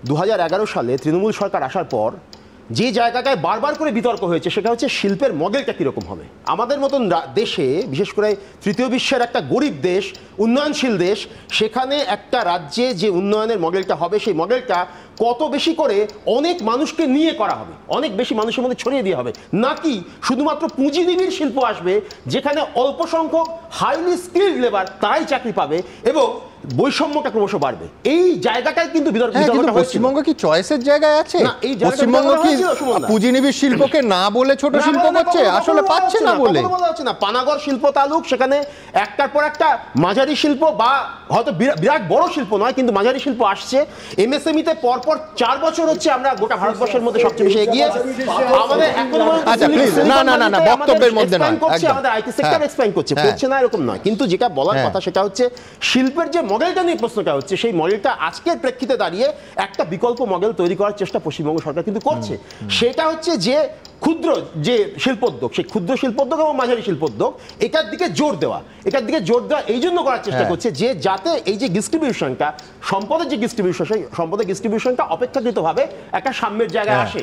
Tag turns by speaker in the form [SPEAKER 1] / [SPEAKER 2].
[SPEAKER 1] 2011 সালে তৃণমূল সরকার আসার পর যে জায়গাটায় বারবার করে বিতর্ক হয়েছে সেটা হচ্ছে শিল্পের মডেলটা কীরকম হবে। আমাদের মতন দেশে, বিশেষ করে তৃতীয় বিশ্বের একটা গরিব দেশ, উন্নয়নশীল দেশ, সেখানে একটা রাজ্যে যে উন্নয়নের মডেলটা হবে সেই মডেলটা কত বেশি করে অনেক মানুষকে নিয়ে করা হবে, অনেক বেশি মানুষের মধ্যে ছড়িয়ে দেওয়া হবে, নাকি শুধুমাত্র পুঁজিনিবিড় শিল্প আসবে যেখানে অল্প সংখ্যক হাইলি স্কিলড লেবার তারাই চাকরি পাবে এবং বৈষম্যটা ক্রমশ বাড়বে। এই জায়গাটাই কিন্তু
[SPEAKER 2] পশ্চিমবঙ্গ কি চয়েসের জায়গায় আছে? পশ্চিমবঙ্গ কি পুঁজিনিবিড় শিল্পকে না বলে ছোট শিল্প করছে? আসলে পাচ্ছে না বলে
[SPEAKER 1] বলা হচ্ছে না। পানাগড় শিল্প তালুক, সেখানে একটার পর একটা মাঝারি শিল্প বা হয়তো বিরাট বড় শিল্প নয় কিন্তু মাঝারি শিল্প আসছে। এমএসএমই তে পরপর 4 বছর হচ্ছে আমরা গোটা ভারতবর্ষের মধ্যে সবচেয়ে বেশি এগিয়ে। আমাদের এখনো
[SPEAKER 2] না বক্তব্যের মধ্যে নয়,
[SPEAKER 1] আমাদের আইটি সেক্টর এক্সপ্যান্ড করছে না এরকম নয়, কিন্তু যেটা বলার কথা সেটা হচ্ছে শিল্পের যে মডেলটা নিয়ে প্রশ্নটা হচ্ছে সেই মডেলটা আজকের প্রেক্ষিতে দাঁড়িয়ে একটা বিকল্প মডেল তৈরি করার চেষ্টা পশ্চিমবঙ্গ সরকার কিন্তু করছে। সেটা হচ্ছে যে ক্ষুদ্র যে শিল্পোদ্যোগ, সেই ক্ষুদ্র শিল্পোদ্যোগ এবং মাঝারি শিল্পোদ্যোগ, এটার দিকে জোর দেওয়া এই জন্য করার চেষ্টা করছে যে যাতে এই যে ডিস্ট্রিবিউশনটা, সম্পদের যে ডিস্ট্রিবিউশন, সেই সম্পদের ডিস্ট্রিবিউশনটা অপেক্ষাকৃতভাবে একটা সাম্যের জায়গায় আসে।